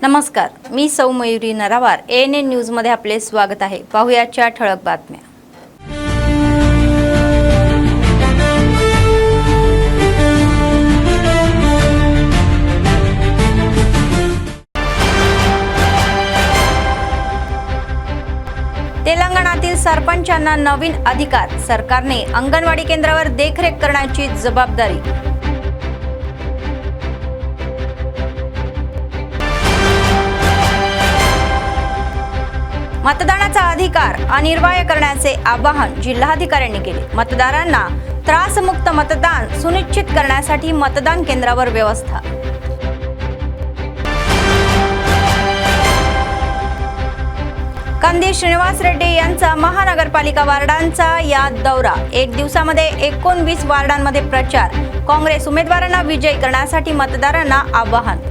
नमस्कार, मी सौ मयुरी नरावार. ANN न्यूजमध्ये आपले स्वागत आहे. पाहुयाच्या ठळक बातम्या. तेलंगणातील सरपंचांना नवीन अधिकार. सरकारने अंगणवाडी केंद्रावर देखरेख करण्याची जबाबदारी. मतदानाचा अधिकार अनिर्वाय करण्याचे आवाहन जिल्हाधिकाऱ्यांनी केले. मतदारांना त्रासमुक्त मतदान सुनिश्चित करण्यासाठी मतदान केंद्रावर व्यवस्था. कंदी श्रीनिवास रेड्डी यांचा महानगरपालिका वार्डांचा या दौरा. 1 दिवसामध्ये 19 वार्डांमध्ये प्रचार. काँग्रेस उमेदवारांना विजयी करण्यासाठी मतदारांना आवाहन.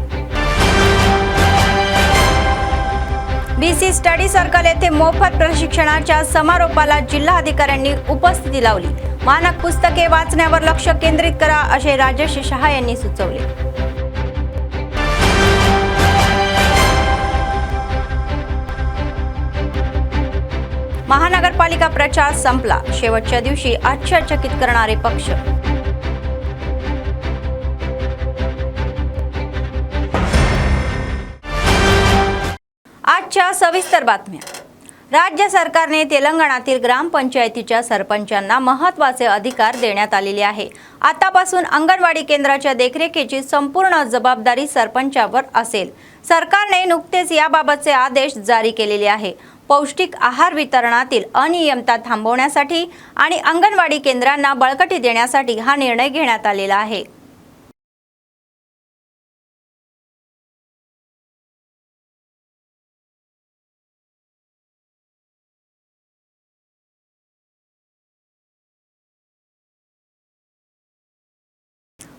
BC स्टडी सर्कल येथे मोफत प्रशिक्षणाच्या समारोपाला जिल्हाधिकाऱ्यांनी उपस्थिती लावली. मानक पुस्तके वाचण्यावर लक्ष केंद्रित करा असे राजेश शहा यांनी सुचवले. महानगरपालिका प्रचार संपला. शेवटच्या दिवशी आश्चर्यचकित करणारे पक्ष. आजच्या सविस्तर बातम्या. राज्य सरकारने तेलंगणातील ग्रामपंचायतीच्या सरपंचांना महत्त्वाचे अधिकार देण्यात आलेले आहे. आतापासून अंगणवाडी केंद्राच्या देखरेखीची संपूर्ण जबाबदारी सरपंचावर असेल. सरकारने नुकतेच याबाबतचे आदेश जारी केलेले आहे. पौष्टिक आहार वितरणातील अनियमितता थांबवण्यासाठी आणि अंगणवाडी केंद्रांना बळकटी देण्यासाठी हा निर्णय घेण्यात आलेला आहे.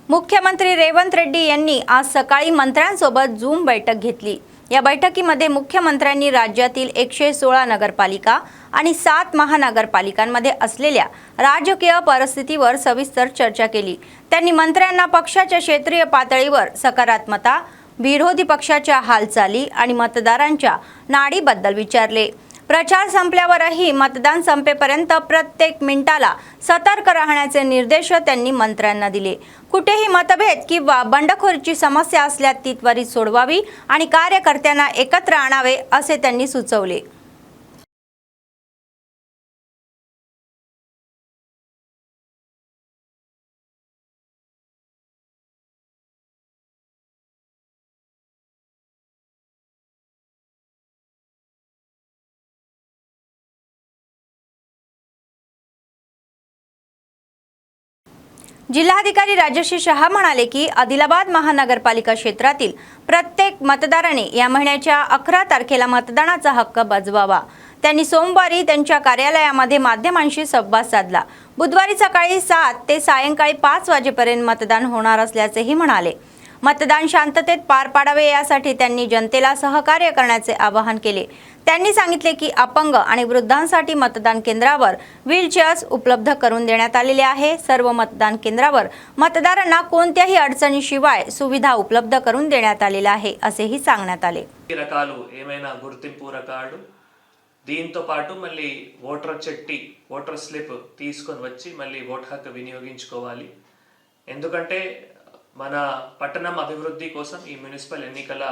मुख्यमंत्री रेवंत रेड्डी यांनी आज सकाळी मंत्र्यांसोबत झूम बैठक घेतली. या बैठकीमध्ये मुख्यमंत्र्यांनी राज्यातील 116 नगरपालिका आणि 7 महानगरपालिकांमध्ये असलेल्या राजकीय परिस्थितीवर सविस्तर चर्चा केली. त्यांनी मंत्र्यांना पक्षाच्या क्षेत्रीय पातळीवर सकारात्मकता, विरोधी पक्षाच्या हालचाली आणि मतदारांच्या नाडीबद्दल विचारले. प्रचार संपल्यावरही मतदान संपेपर्यंत प्रत्येक मिनिटाला सतर्क राहण्याचे निर्देश त्यांनी मंत्र्यांना दिले. कुठेही मतभेद किंवा बंडखोरीची समस्या असल्यास ती त्वरित सोडवावी आणि कार्यकर्त्यांना एकत्र आणावे असे त्यांनी सुचवले. जिल्हाधिकारी राजेश शहा म्हणाले की आदिलाबाद महानगरपालिका क्षेत्रातील प्रत्येक मतदाराने या महिन्याच्या 11 तारखेला मतदानाचा हक्क बजवावा. त्यांनी सोमवारी त्यांच्या कार्यालयामध्ये माध्यमांशी संवाद साधला. बुधवारी सकाळी 7 ते सायंकाळी 5 वाजेपर्यंत मतदान होणार असल्याचेही म्हणाले. मतदान शांततेत पार पाडावे यासाठी त्यांनी जनतेला सहकार्य करण्याचे आवाहन केले. त्यांनी सांगितले की अपंग आणि वृद्धांसाठी मतदान केंद्रावर व्हीलचेअर्स उपलब्ध करून देण्यात आलेले आहे. सर्व मतदान केंद्रावर मतदारांना कोणत्याही अडचणीशिवाय सुविधा उपलब्ध करून देण्यात आलेल्या आहे असेही सांगण्यात आले. రకాలు ఏమైనా గుర్తింపు రకాలు దీంతో పాటు మళ్ళీ ఓటర్ చెట్టి ఓటర్ స్లిప్ తీసుకొని వచ్చి మళ్ళీ ఓట్ హక్కు వినియోగించుకోవాలి. ఎందుకంటే మన పట్టణం అభివృద్ధి కోసం ఈ మున్సిపల్ ఎన్నికల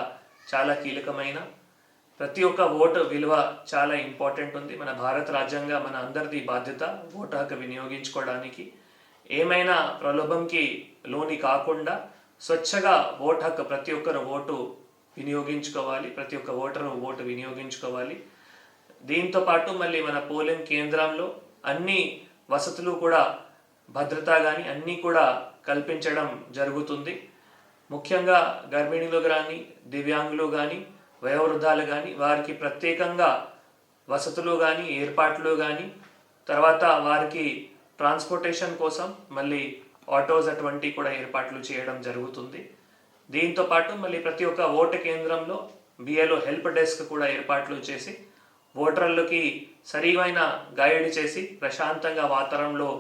చాలా కీలకమైన ప్రతి ఒక్క ఓటు విలువ చాలా ఇంపార్టెంట్ ఉంది. మన భారత రాజ్యాంగ మన అందరిది బాధ్యత ఓటు హక్కు వినియోగించుకోవడానికి. ఏమైనా ప్రలోభంకి లోని కాకుండా స్వచ్ఛగా ఓటు హక్కు ప్రతి ఒక్కరు ఓటు వినియోగించుకోవాలి. ప్రతి ఒక్క ఓటరు ఓటు వినియోగించుకోవాలి. దీంతో పాటు మళ్ళీ మన పోలింగ్ కేంద్రంలో అన్ని వసతులు కూడా భద్రత కానీ అన్నీ కూడా కల్పించడం జరుగుతుంది. ముఖ్యంగా గర్భిణీలు కానీ దివ్యాంగులు కానీ వయోవృద్ధాలు కానీ వారికి ప్రత్యేకంగా వసతులు కానీ ఏర్పాట్లు కానీ తర్వాత వారికి ట్రాన్స్పోర్టేషన్ కోసం మళ్ళీ ఆటోస్ అటువంటి కూడా ఏర్పాట్లు చేయడం జరుగుతుంది. దీంతో పాటు మళ్ళీ ప్రతి ఒక్క ఓటు కేంద్రంలో BLO హెల్ప్ డెస్క్ కూడా ఏర్పాట్లు చేసి ఓటర్లకి సరైన గైడ్ చేసి ప్రశాంతంగా వాతావరణంలో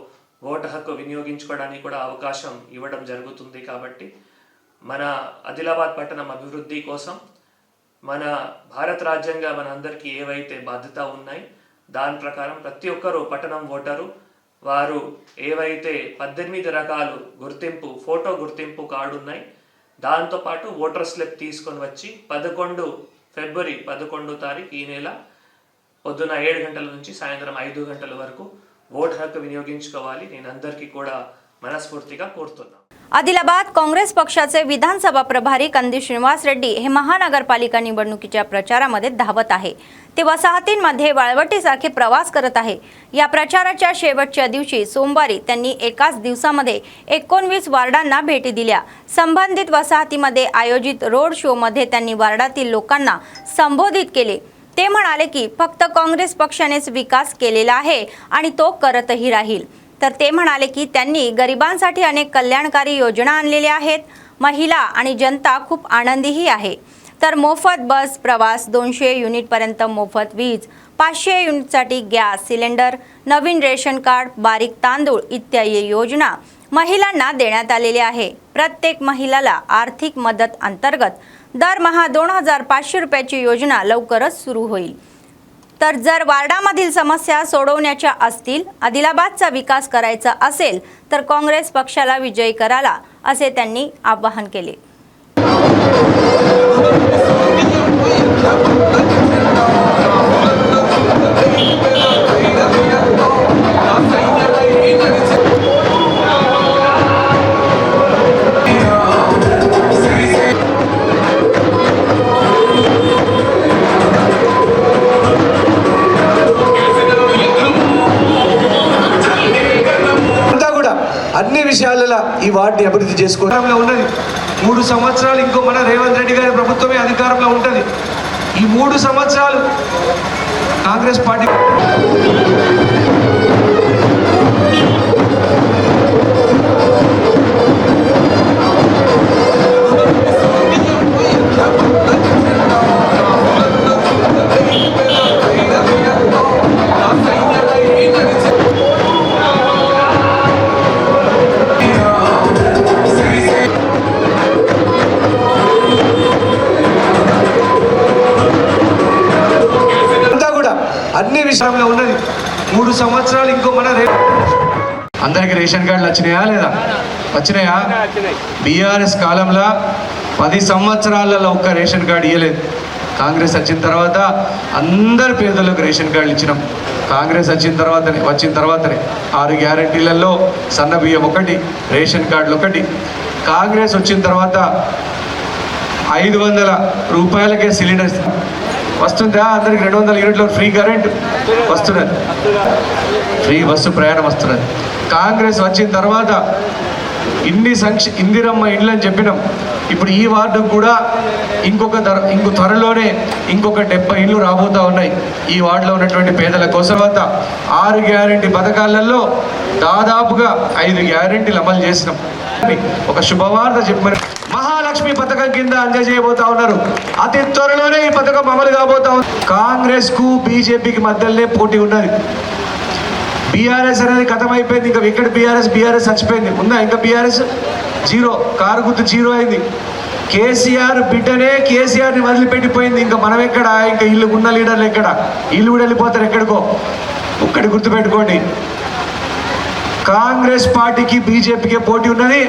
ఓటు హక్కు వినియోగించుకోవడానికి కూడా అవకాశం ఇవ్వడం జరుగుతుంది. కాబట్టి మన ఆదిలాబాద్ పట్టణం అభివృద్ధి కోసం మన భారత రాజ్యాంగ మనందరికీ ఏవైతే బాధ్యత ఉన్నాయి దాని ప్రకారం ప్రతి ఒక్కరూ పట్టణం ఓటరు వారు ఏవైతే 18 రకాలు గుర్తింపు ఫోటో గుర్తింపు కార్డు ఉన్నాయి దాంతోపాటు ఓటర్ స్లిప్ తీసుకొని వచ్చి 11 ఫిబ్రవరి 11 తారీఖు ఈ నెల పొద్దున 7 గంటల నుంచి సాయంత్రం 5 గంటల వరకు ఓటు హక్కు विनियोగించుకోవాలి నేను అందరికీ కూడా मनस्फूर्तीगा कोरतो. आदिलाबाद काँग्रेस पक्षाचे विधानसभा प्रभारी कंदी श्रीनिवास रेड्डी हे महानगरपालिका निवडणुकीच्या प्रचारामध्ये धावत आहे. ते वसाहतींमध्ये वाळवटीसारखे प्रवास करत आहे. या प्रचाराच्या शेवटच्या दिवशी सोमवारी त्यांनी एकाच दिवसामध्ये 19 वार्डांना भेटी दिल्या. संबंधित वसाहतीमध्ये आयोजित रोड शो मध्ये त्यांनी वार्डातील लोकांना संबोधित केले. ते म्हणाले की फक्त काँग्रेस पक्षानेच विकास केलेला आहे आणि तो करतही राहील. तर ते म्हणाले की त्यांनी गरिबांसाठी अनेक कल्याणकारी योजना आणलेल्या आहेत. महिला आणि जनता खूप आनंदीही आहे. तर मोफत बस प्रवास, 200 युनिटपर्यंत मोफत वीज, 500 युनिटसाठी गॅस सिलेंडर, नवीन रेशन कार्ड, बारीक तांदूळ इत्यादी योजना महिलांना देण्यात आलेल्या आहे. प्रत्येक महिलाला आर्थिक मदत अंतर्गत दरमहा 2500 रुपयाची योजना लवकरच सुरू होईल. तर जर वार्डामधील समस्या सोडवण्याच्या असतील, आदिलाबादचा विकास करायचा असेल तर काँग्रेस पक्षाला विजयी कराला असे त्यांनी आवाहन केले. అన్ని విషయాలలో ఈ వార్డుని అభివృద్ధి చేసుకోవడంలో ఉన్నది. 3 సంవత్సరాలు ఇంకో మన రేవంత్ రెడ్డి గారి ప్రభుత్వమే అధికారంలో ఉంటుంది. ఈ 3 సంవత్సరాలు కాంగ్రెస్ పార్టీ అన్ని విషయంలో ఉన్నది. 3 సంవత్సరాలు ఇంకో మన అందరికి రేషన్ కార్డులు వచ్చినాయా లేదా? వచ్చినాయా? బీఆర్ఎస్ కాలంలో 10 సంవత్సరాలలో ఒక్క రేషన్ కార్డు ఇవ్వలేదు. కాంగ్రెస్ వచ్చిన తర్వాత అందరి పేదలకు రేషన్ కార్డులు ఇచ్చినాం. కాంగ్రెస్ వచ్చిన తర్వాతనే 6 గ్యారెంటీలలో సన్న బియ్యం ఒకటి, రేషన్ కార్డులు ఒకటి. కాంగ్రెస్ వచ్చిన తర్వాత 500 రూపాయలకే సిలిండర్ వస్తుందా? అందరికి 200 యూనిట్లు ఫ్రీ కరెంట్ వస్తున్నది, ఫ్రీ బస్సు ప్రయాణం వస్తున్నది. కాంగ్రెస్ వచ్చిన తర్వాత ఇన్ని ఇందిరమ్మ ఇండ్లు అని చెప్పినాం. ఇప్పుడు ఈ వార్డు కూడా ఇంకో త్వరలోనే ఇంకొక 70 ఇండ్లు రాబోతూ ఉన్నాయి ఈ వార్డులో ఉన్నటువంటి పేదల కోసం. 6 గ్యారెంటీ పథకాలలో దాదాపుగా 5 గ్యారెంటీలు అమలు చేసినాం. ఒక శుభవార్త చెప్పారు. మహాలక్ష్మి పథకం కింద అందజేయబోతా ఉన్నారు. అతి త్వరలోనే ఈ పథకం అమలు కాబోతా ఉంది. కాంగ్రెస్ కు బీజేపీకి మధ్యలోనే పోటీ ఉన్నది. బీఆర్ఎస్ అనేది కథం అయిపోయింది. ఇంకా ఇక్కడ బీఆర్ఎస్ చచ్చిపోయింది. ఉందా ఇంకా బీఆర్ఎస్? జీరో, కారు గుర్తు జీరో అయింది. కేసీఆర్ బిడ్డనే కేసీఆర్ని వదిలిపెట్టిపోయింది. ఇంకా మనం ఎక్కడ? ఇంకా ఇల్లు ఉన్న లీడర్లు ఎక్కడ? ఇల్లు కూడా వెళ్ళిపోతారు ఎక్కడికో. ఒక్కటి గుర్తుపెట్టుకోండి, కాంగ్రెస్ పార్టీకి బీజేపీకి పోటీ ఉన్నది.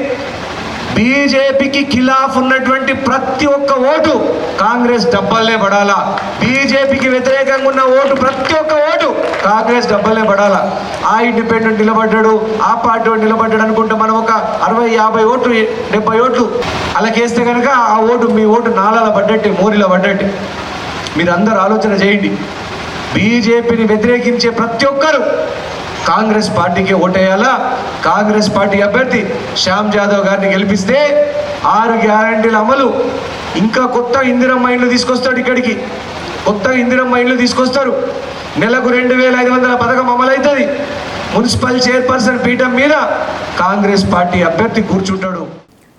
బీజేపీకి ఖిలాఫ్ ఉన్నటువంటి ప్రతి ఒక్క ఓటు కాంగ్రెస్ డబ్బల్నే పడాలా. బీజేపీకి వ్యతిరేకంగా ఉన్న ఓటు ప్రతి ఒక్క ఓటు కాంగ్రెస్ డబ్బల్నే పడాలా. ఆ ఇండిపెండెంట్ నిలబడ్డాడు, ఆ పార్టీ నిలబడ్డాడు అనుకుంటే మనం ఒక 60-50 ఓట్లు 70 ఓట్లు అలాగేస్తే కనుక ఆ ఓటు మీ ఓటు నాలాల పడ్డట్టే, మోరిలో పడ్డట్టే. మీరు అందరూ ఆలోచన చేయండి. బీజేపీని వ్యతిరేకించే ప్రతి ఒక్కరు కాంగ్రెస్ పార్టీకి ఓటేయాలా. కాంగ్రెస్ పార్టీ అభ్యర్థి శ్యామ్ జాదవ్ గారిని గెలిపిస్తే 6 గ్యారెంటీల అమలు, ఇంకా కొత్త ఇందిరమ్మ ఇండ్లు తీసుకొస్తాడు. ఇక్కడికి కొత్త ఇందిరమ్మ ఇండ్లు తీసుకొస్తారు. నెలకు 2500 పథకం అమలవుతుంది. మున్సిపల్ చైర్పర్సన్ పీఠం మీద కాంగ్రెస్ పార్టీ అభ్యర్థి కూర్చుంటాడు.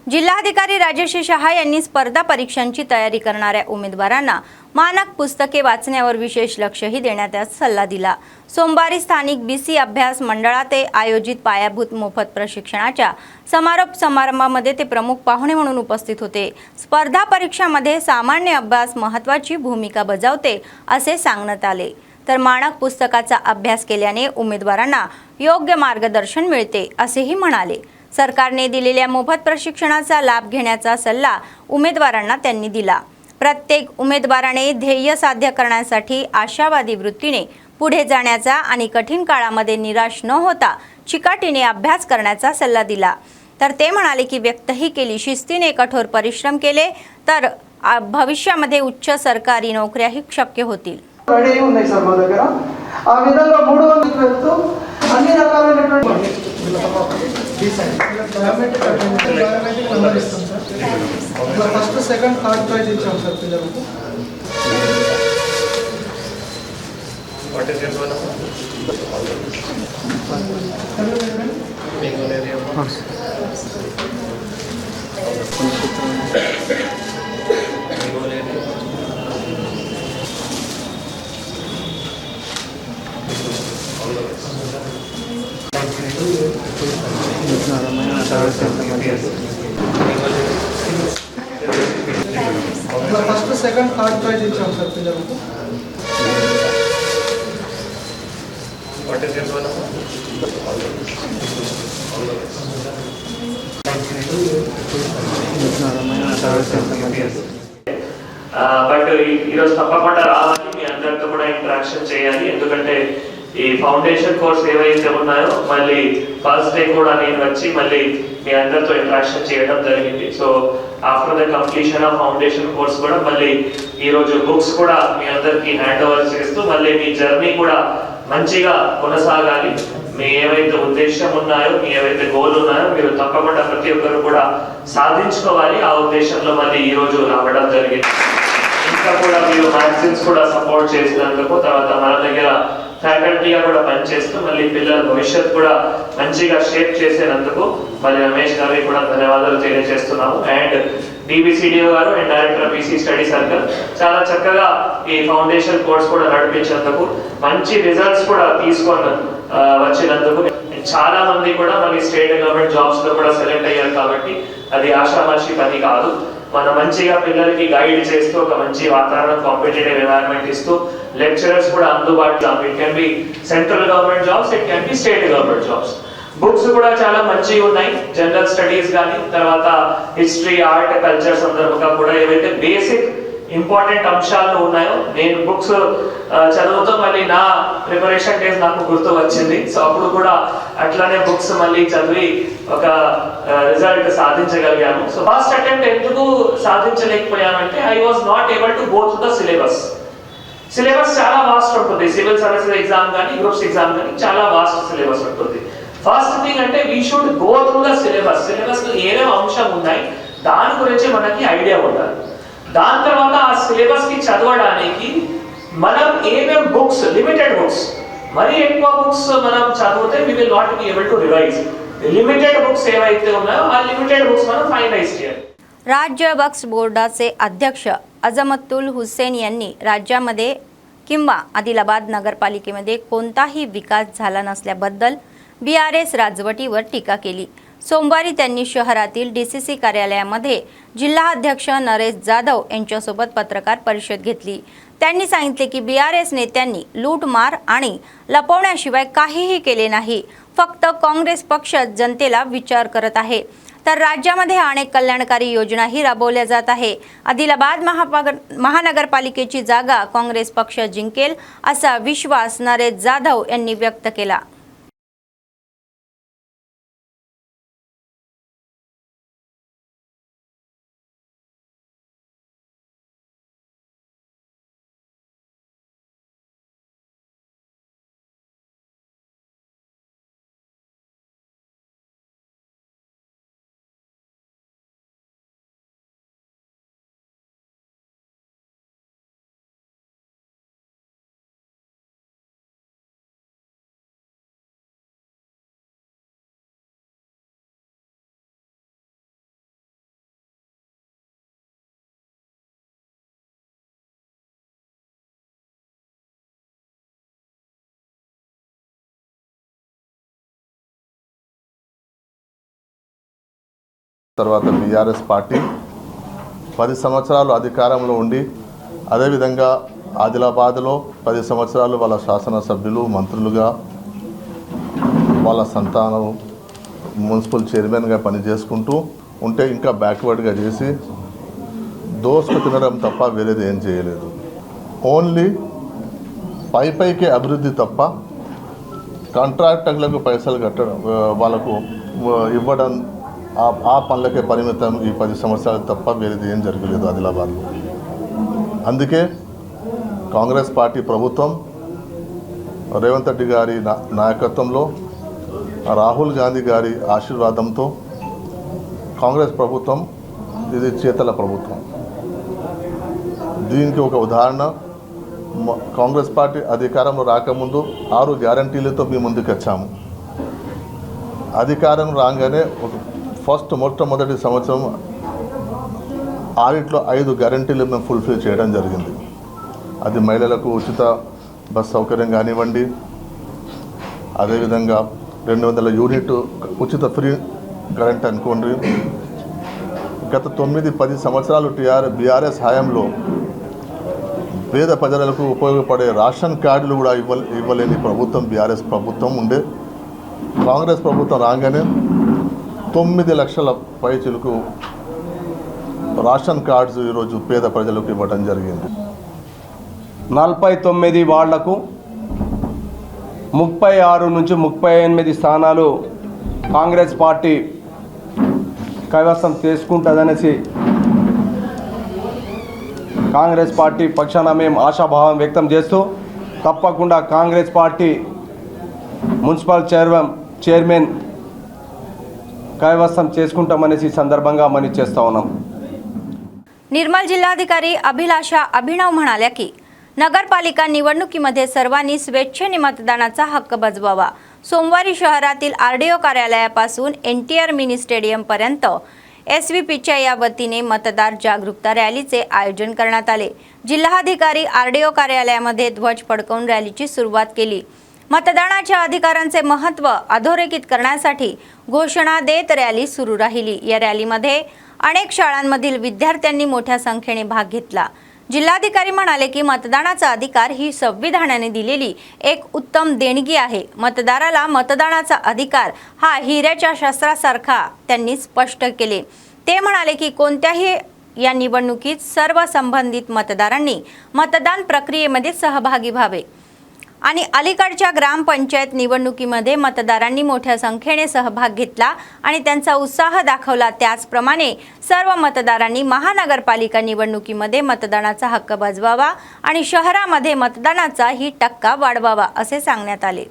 जिल्हाधिकारी राजेश शहा यांनी स्पर्धा परीक्षांची तयारी करणाऱ्या उमेदवारांना मानक पुस्तके वाचण्यावर विशेष लक्षही देण्याचा सल्ला दिला। सोमवारी स्थानिक बीसी अभ्यास मंडळात आयोजित पायाभूत मोफत प्रशिक्षणाच्या समारोप समारंभामध्ये ते प्रमुख पाहुणे म्हणून उपस्थित होते। स्पर्धा परीक्षांमध्ये सामान्य अभ्यास महत्त्वाची भूमिका बजावते असे सांगण्यात आले। तर मानक पुस्तकाचा अभ्यास केल्याने उमेदवारांना योग्य मार्गदर्शन मिळते असेही म्हणाले। सरकारने दिलेल्या मोफत प्रशिक्षणाचा लाभ घेण्याचा सल्ला उमेदवारांना त्यांनी दिला। प्रत्येक उमेदवाराने ध्येय साध्य करण्यासाठी आशावादी वृत्तीने पुढे जाण्याचा आणि कठीण काळामध्ये निराश न होता चिकाटीने अभ्यास करण्याचा सल्ला दिला। तर ते म्हणाले की व्यक्तही केली शिस्तीने कठोर परिश्रम केले तर भविष्यामध्ये उच्च सरकारी नोकऱ्याही शक्य होतील। రెడీ ఉన్నాయి సార్ మా దగ్గర ఆ విధంగా 3 వందలకు వెళ్తూ అన్ని రకాలైనటువంటి నెంబర్ ఇస్తాం sir. First second third prize ఇచ్చాం సార్ పిల్లలకు। What is your goal? First second third prize ఇచ్చాం సార్ పిల్లలకు। What is your goal? But ఈరోజు తప్పకుండా రావాలి, మీ అందరితో కూడా ఇంటరాక్షన్ చేయాలి। ఎందుకంటే ఈ ఫౌండేషన్ కోర్స్ ఏవైతే ఉన్నాయో మళ్ళీ ఫస్ట్ డే కూడా నేను వచ్చి మళ్ళీ మీ అందరితో ఇంటరాక్షన్ చేయడం జరిగింది। So after the completion of foundation course కూడా మళ్ళీ ఈరోజు బుక్స్ కూడా మీ అందరికి హ్యాండ్ ఓవర్ చేస్తూ మళ్ళీ మీ జర్నీ కూడా మంచిగా కొనసాగాలి। మీ ఏవైతే ఉద్దేశం ఉన్నాయో, మీ ఏవైతే గోల్ ఉన్నాయో మీరు తప్పకుండా ప్రతి ఒక్కరు కూడా సాధించుకోవాలి। ఆ ఉద్దేశంలో మళ్ళీ ఈరోజు రావడం జరిగింది। ఇంకా కూడా మీరు మ్యాగజైన్స్ కూడా సపోర్ట్ చేసినందుకు, తర్వాత మన దగ్గర ఫ్యాకల్టీగా కూడా పనిచేస్తూ మళ్ళీ పిల్లల భవిష్యత్తు కూడా మంచిగా షేప్ చేసేందుకు మళ్ళీ రమేష్ గారికి కూడా ధన్యవాదాలు తెలియజేస్తున్నాము। అండ్ డిబిసిడిఓ గారు and director BC study circle చాలా చక్కగా ఈ ఫౌండేషన్ కోర్స్ కూడా నడిపించేందుకు, మంచి రిజల్ట్స్ కూడా తీసుకొని వచ్చినందుకు చాలా మంది కూడా మళ్ళీ స్టేట్ గవర్నమెంట్ జాబ్స్ లో కూడా సెలెక్ట్ అయ్యారు। కాబట్టి అది ఆషామాషి పని కాదు। మనం మంచిగా పిల్లలకి గైడ్ చేస్తూ ఒక మంచి వాతావరణం, కాంపిటేటివ్ ఎన్వైరన్మెంట్ ఇస్తూ లెక్చరర్స్ కూడా అందుబాటులో, it can be central government jobs, it can be state government jobs. Books కూడా చాలా మంచిగా ఉన్నాయి, జనరల్ స్టడీస్ కానీ, తర్వాత హిస్టరీ, ఆర్ట్, కల్చర్ సందర్భంగా కూడా ఏవైతే బేసిక్ ఇంపార్టెంట్ అంశాలు ఉన్నాయో నేను బుక్స్ చదువుతూ మళ్ళీ నా ప్రిపరేషన్ డేస్ నాకు గుర్తు వచ్చింది। సో అప్పుడు కూడా అట్లానే బుక్స్ మళ్ళీ చదివి ఒక రిజల్ట్ సాధించగలిగాను। సో ఫస్ట్ అటెంప్ట్ ఎందుకు సాధించలేకపోయానంటే I was not able to go through the syllabus చాలా వాస్ట్ ఉంటుంది। సివిల్ సర్వీసెస్ ఎగ్జామ్ కానీ, గ్రూప్స్ ఎగ్జామ్ కానీ చాలా వాస్ట్ సిలబస్ ఉంటుంది। ఫస్ట్ థింగ్ అంటే we should go through the syllabus లో ఏమేమి అంశం ఉన్నాయి దాని గురించి మనకి ఐడియా ఉండాలి। దాని తర్వాత ఆ సిలబస్ కి చదవడానికి మనం ఏమేం బుక్స్, లిమిటెడ్ బుక్స్, మరి ఎక్కువ బుక్స్ మనం చదివితే we will not be able to revise. Limited books ఏవైతే ఉన్నాయో ఆ లిమిటెడ్ బుక్స్ మనం ఫైనలైజ్ చేయాలి। राज्य वक्फ बोर्डाचे अध्यक्ष अजमतुल हुसेन यांनी राज्यामध्ये किंवा आदिलाबाद नगरपालिकेमध्ये कोणताही विकास झाला नसल्याबद्दल बीआरएस राजवटीवर टीका केली। सोमवारी त्यांनी शहरातील डीसीसी कार्यालयामध्ये जिल्हाध्यक्ष नरेश जाधव यांच्यासोबत पत्रकार परिषद घेतली। त्यांनी सांगितले की बीआरएस नेत्यांनी लूटमार आणि लपवण्याशिवाय काहीही केले नाही, फक्त काँग्रेस पक्ष जनतेला विचार करत आहे। तर राज्यामध्ये अनेक कल्याणकारी योजनाही राबवल्या जात आहे। आदिलाबाद महानगरपालिकेची जागा काँग्रेस पक्ष जिंकेल असा विश्वास नरेश जाधव यांनी व्यक्त केला। తర్వాత బీఆర్ఎస్ పార్టీ 10 సంవత్సరాలు అధికారంలో ఉండి, అదేవిధంగా ఆదిలాబాద్లో 10 సంవత్సరాలు వాళ్ళ శాసనసభ్యులు మంత్రులుగా వాళ్ళ సంతానం మున్సిపల్ చైర్మన్గా పనిచేసుకుంటూ ఉంటే ఇంకా బ్యాక్వర్డ్గా చేసి దోసుకు తినడం తప్ప వేరేది ఏం చేయలేదు. ఓన్లీ పైకే అభివృద్ధి తప్ప కాంట్రాక్టర్లకు పైసలు కట్టడం, వాళ్ళకు ఇవ్వడం, ఆ పనులకే పరిమితం ఈ 10 సంవత్సరాలు తప్ప వేరేది ఏం జరగలేదు ఆదిలాబాద్లో. అందుకే కాంగ్రెస్ పార్టీ ప్రభుత్వం రేవంత్ రెడ్డి గారి నాయకత్వంలో, రాహుల్ గాంధీ గారి ఆశీర్వాదంతో కాంగ్రెస్ ప్రభుత్వం ఇది చేతల ప్రభుత్వం. దీనికి ఒక ఉదాహరణ, కాంగ్రెస్ పార్టీ అధికారంలో రాకముందు 6 గ్యారంటీలతో మేము ముందుకు వచ్చాము. అధికారం రాగానే మొట్టమొదటి సంవత్సరం ఆడిట్లో 5 గ్యారంటీలు మేము ఫుల్ఫిల్ చేయడం జరిగింది. అది మహిళలకు ఉచిత బస్ సౌకర్యం కానివ్వండి, అదేవిధంగా 200 యూనిట్ ఉచిత ఫ్రీ కరెంట్ అనుకోండి. గత 9-10 సంవత్సరాలు బీఆర్ఎస్ హయాంలో పేద ప్రజలకు ఉపయోగపడే రేషన్ కార్డులు కూడా ఇవ్వలేని ప్రభుత్వం బీఆర్ఎస్ ప్రభుత్వం ఉండే. కాంగ్రెస్ ప్రభుత్వం రాగానే 9 లక్షల పైచిలకు రేషన్ కార్డ్స్ ఈరోజు పేద ప్రజలకు ఇవ్వడం జరిగింది. 49 వార్డులకు 36 నుంచి 38 స్థానాలు కాంగ్రెస్ పార్టీ కైవసం చేసుకుంటుందనేసి కాంగ్రెస్ పార్టీ పక్షాన మేము ఆశాభావం వ్యక్తం చేస్తూ, తప్పకుండా కాంగ్రెస్ పార్టీ మున్సిపల్ చైర్మన్ కైవసం చేసుకుంటామనేసి సందర్భంగా మనవి చేస్తూ ఉన్నాం. निर्मल जिल्हाधिकारी अभिलाषा अभिनव म्हणाल्या की नगरपालिका निवडणुकीमध्ये सर्वांनी स्वेच्छेने मतदानाचा हक्क बजवावा. सोमवारी शहरातील आरडीओ कार्यालयापासून NTR मिनी स्टेडियम पर्यंत SVPच्या या वतीने मतदार जागरूकता रॅलीचे आयोजन करण्यात आले. जिल्हाधिकारी आरडीओ कार्यालयामध्ये ध्वज फडकवून रॅलीची सुरुवात केली. मतदानाच्या अधिकारांचे महत्त्व अधोरेखित करण्यासाठी घोषणा देत रॅली सुरू राहिली. या रॅलीमध्ये अनेक शाळांमधील विद्यार्थ्यांनी मोठ्या संख्येने भाग घेतला. जिल्हाधिकारी म्हणाले की मतदानाचा अधिकार ही संविधानाने दिलेली एक उत्तम देणगी आहे. मतदाराला मतदानाचा अधिकार हा हिऱ्याच्या शस्त्रासारखा त्यांनी स्पष्ट केले. ते म्हणाले की कोणत्याही या निवडणुकीत सर्व संबंधित मतदारांनी मतदान प्रक्रियेमध्ये सहभागी व्हावे आणि अलीकडच्या ग्रामपंचायत निवडणुकीमध्ये मतदारांनी मोठ्या संख्येने सहभाग घेतला आणि त्यांचा उत्साह दाखवला. त्याचप्रमाणे सर्व मतदारांनी महानगरपालिका निवडणुकीमध्ये मतदानाचा हक्क बजवावा आणि शहरामध्ये मतदानाचा ही टक्का वाढवावा असे सांगण्यात आले.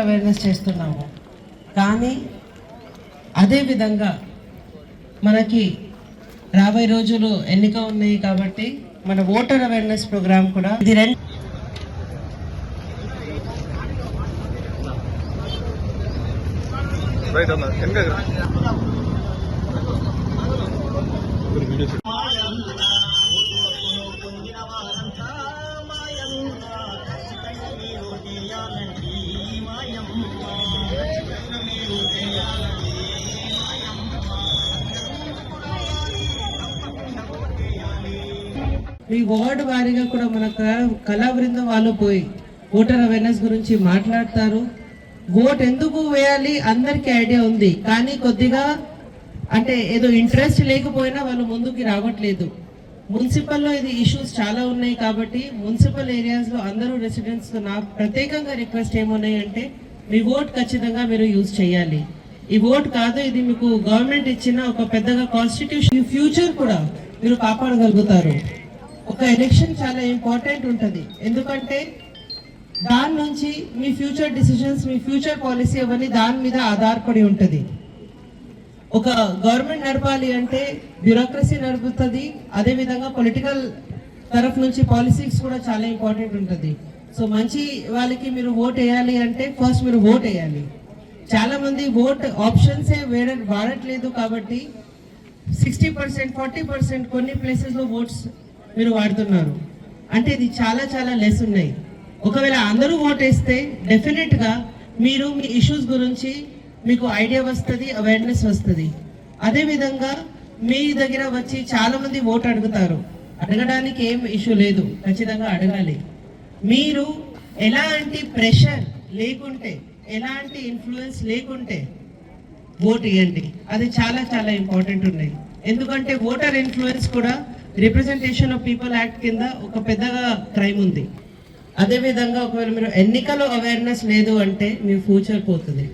అవేర్నెస్ చేస్తున్నాము. కానీ అదేవిధంగా మనకి రాబోయే రోజులు ఎన్నిక ఉన్నాయి కాబట్టి మన ఓటర్ అవేర్నెస్ ప్రోగ్రామ్ కూడా ఇది ఈ వార్డు వారీగా కూడా మన కళా బృందం వాళ్ళు పోయి ఓటర్ అవేర్నెస్ గురించి మాట్లాడతారు. ఓట్ ఎందుకు వేయాలి అందరికీ ఐడియా ఉంది, కానీ కొద్దిగా అంటే ఏదో ఇంట్రెస్ట్ లేకపోయినా వాళ్ళు ముందుకు రావట్లేదు. మున్సిపల్లో ఇది ఇష్యూస్ చాలా ఉన్నాయి కాబట్టి మున్సిపల్ ఏరియాస్లో అందరూ రెసిడెంట్స్ నా ప్రత్యేకంగా రిక్వెస్ట్ ఏమున్నాయంటే మీ ఓట్ ఖచ్చితంగా మీరు యూజ్ చేయాలి. ఈ ఓట్ కాదు, ఇది మీకు గవర్నమెంట్ ఇచ్చిన ఒక పెద్దగా కాన్స్టిట్యూషన్, ఫ్యూచర్ కూడా మీరు కాపాడగలుగుతారు. ఒక ఎలక్షన్ చాలా ఇంపార్టెంట్ ఉంటుంది, ఎందుకంటే దాని నుంచి మీ ఫ్యూచర్ డిసిషన్స్, మీ ఫ్యూచర్ పాలసీ అవన్నీ దాని మీద ఆధారపడి ఉంటుంది. ఒక గవర్నమెంట్ నడపాలి అంటే బ్యూరోక్రసీ నడుపుతుంది, అదేవిధంగా పొలిటికల్ తరఫు నుంచి పాలసీస్ కూడా చాలా ఇంపార్టెంట్ ఉంటుంది. సో మంచి వాళ్ళకి మీరు ఓట్ వేయాలి అంటే ఫస్ట్ మీరు ఓట్ వేయాలి. చాలా మంది ఓట్ ఆప్షన్సే వాడట్లేదు కాబట్టి 60%, 40% కొన్ని ప్లేసెస్లో ఓట్స్ మీరు వాడుతున్నారు. అంటే ఇది చాలా చాలా లెస్ ఉన్నాయి. ఒకవేళ అందరూ ఓట్ వేస్తే డెఫినెట్గా మీరు మీ ఇష్యూస్ గురించి మీకు ఐడియా వస్తుంది, అవేర్నెస్ వస్తుంది. అదేవిధంగా మీ దగ్గర వచ్చి చాలామంది ఓట్ అడుగుతారు. అడగడానికి ఏం ఇష్యూ లేదు, ఖచ్చితంగా అడగాలి. మీరు ఎలాంటి ప్రెషర్ లేకుంటే, ఎలాంటి ఇన్ఫ్లుయెన్స్ లేకుంటే ఓట్ ఇవ్వండి. అది చాలా చాలా ఇంపార్టెంట్ ఉన్నాయి. ఎందుకంటే ఓటర్ ఇన్ఫ్లుయెన్స్ కూడా రిప్రజెంటేషన్ ఆఫ్ పీపుల్ యాక్ట్ కింద ఒక పెద్దగా క్రైమ్ ఉంది. అదేవిధంగా ఒకవేళ మీరు ఎన్నికలో అవేర్नेस లేదు అంటే మీ फ्यूचर పోతుంది.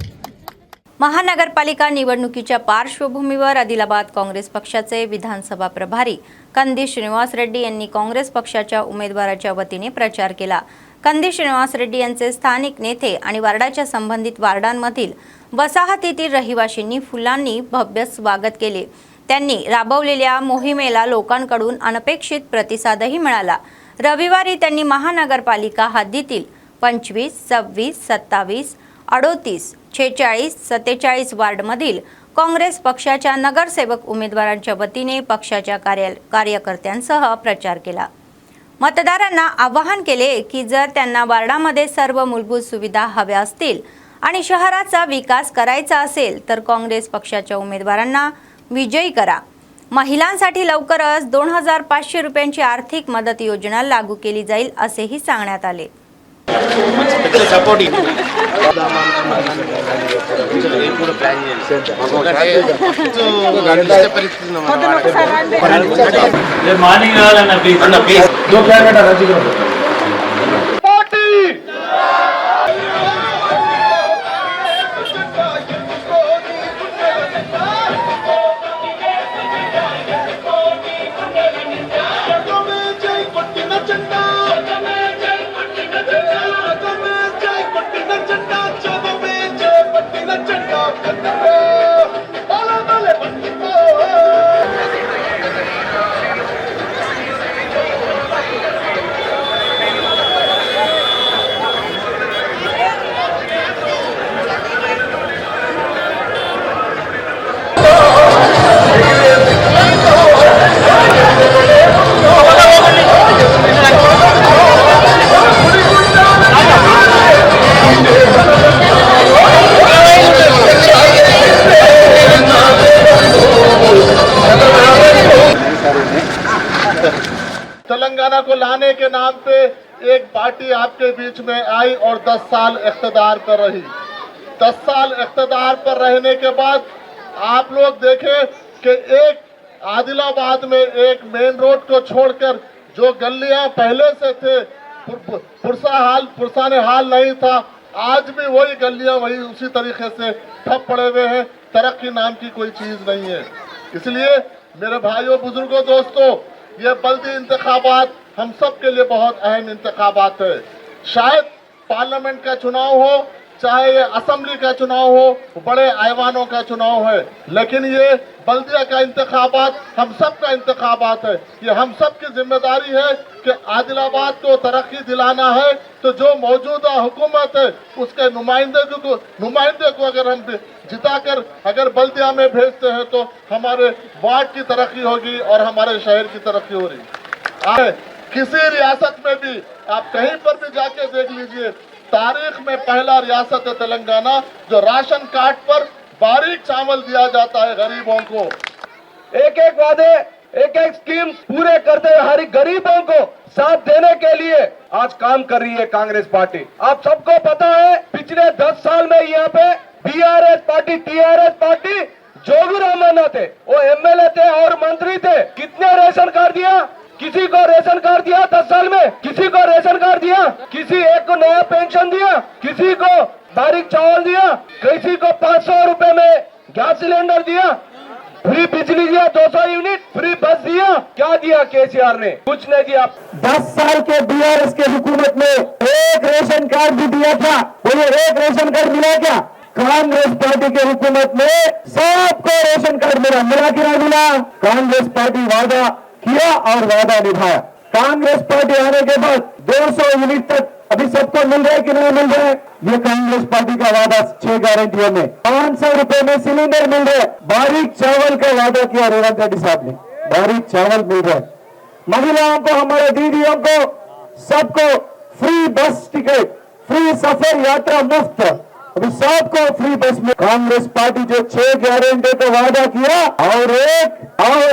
महानगरपालिका निवडणुकीच्या पार्श्वभूमीवर आदिलाबाद काँग्रेस पक्षाचे विधानसभा प्रभारी कंदी श्रीनिवास रेड्डी यांनी काँग्रेस पक्षाच्या उमेदवाराच्या वतीने प्रचार केला. कंदी श्रीनिवास रेड्डी यांचे स्थानिक नेते आणि वार्डाच्या संबंधित वार्डांमधील वसाहतीतील रहिवाशींनी फुलांनी भव्य स्वागत केले. त्यांनी राबवलेल्या मोहिमेला लोकांकडून अनपेक्षित प्रतिसादही मिळाला. रविवारी त्यांनी महानगरपालिका हद्दीतील 25, 26, 27, 38, 46, 47 वार्डमधील काँग्रेस पक्षाच्या नगरसेवक उमेदवारांच्या वतीने पक्षाच्या कार्यकर्त्यांसह प्रचार केला. मतदारांना आवाहन केले की जर त्यांना वार्डामध्ये सर्व मूलभूत सुविधा हव्या असतील आणि शहराचा विकास करायचा असेल तर काँग्रेस पक्षाच्या उमेदवारांना विजयी करा. महिलांसाठी लवकरच 2500 रुपयांची आर्थिक मदत योजना लागू केली जाईल असेही सांगण्यात आले. మార్నింగ్ రావాలన్న ప్లీజ్ तेलंगाना को लाने के नाम पे एक पार्टी आपके बीच में आई और 10 साल इख्तिदार पर रही. 10 साल इख्तिदार पर रहने के बाद आप लोग देखें कि एक आदिलाबाद में एक मेन रोड को छोड़कर जो गलियां पहले से थे, पुरसाने हाल नहीं था, आज भी वही गलियां वही उसी तरीके से ठप पड़े हुए हैं. तरक्की नाम की कोई चीज नहीं है. इसलिए मेरे भाइयों, बुजुर्गों, दोस्तों, ये बल्दी इंतखाबात हम सब के लिए बहुत अहम इंतखाबात है. शायद पार्लियामेंट का चुनाव हो, चाहे ये असेंबली का चुनाव हो, बड़े ऐवानों का चुनाव है, लेकिन ये बल्दिया का इंतखाबात हम सब का इंतखाबात है. ये हम सब की जिम्मेदारी है कि आदिलाबाद को तरक्की दिलाना है. तो जो मौजूदा हुकूमत है उसके नुमाइंदे को अगर हम जिताकर अगर बल्दिया में भेजते हैं तो हमारे वार्ड की तरक्की होगी और हमारे शहर की तरक्की हो रही. किसी रियासत में भी आप कहीं पर भी जाके देख लीजिए, तारीख में पहला रियासत है तेलंगाना जो राशन कार्ड पर बारीक चावल दिया जाता है गरीबों को. एक एक वादे, एक एक स्कीम पूरे करते हुए हर गरीबों को साथ देने के लिए आज काम कर रही है कांग्रेस पार्टी. आप सबको पता है पिछले 10 साल में यहाँ पे बीआरएस पार्टी, टीआरएस पार्टी, जोगी रामन्ना थे, वो एमएलए थे और मंत्री थे. कितने रेशन कार्ड दिया? किसी को रेशन कार्ड दिया 10 साल में? किसी को रेशन कार्ड दिया? किसी एक को नया पेंशन दिया? किसी को बारीक चावल दिया? किसी को 500 रुपए में गैस सिलेंडर दिया? फ्री बिजली दिया, 200 यूनिट फ्री बस दिया? क्या दिया केसीआर ने? कुछ नहीं दिया. 10 साल के बीआरएस के हुकूमत में एक रेशन कार्ड भी दिया था. बोले एक रेशन कार्ड मिला क्या? कांग्रेस पार्टी के हुकूमत में सबको रेशन कार्ड मिला कि नहीं मिला? कांग्रेस पार्टी वादा किया और वादा निभाया. कांग्रेस पार्टी आने के बाद 200 यूनिट तक अभी सबको मिल रहा है कि नहीं मिल रहा है? ये कांग्रेस पार्टी का वादा 6 गारंटियों में 500 रुपए में सिलेंडर मिल रहा है। बारीक चावल का वादा किया रेवंत रेड्डी साहब ने, बारीक चावल मिल रहा है। महिलाओं को, हमारे दीदियों को, सबको फ्री बस टिकट, फ्री सफर यात्रा मुफ्त, अभी सबको फ्री बस में। कांग्रेस पार्टी जो 6 गारंटी का वादा किया, और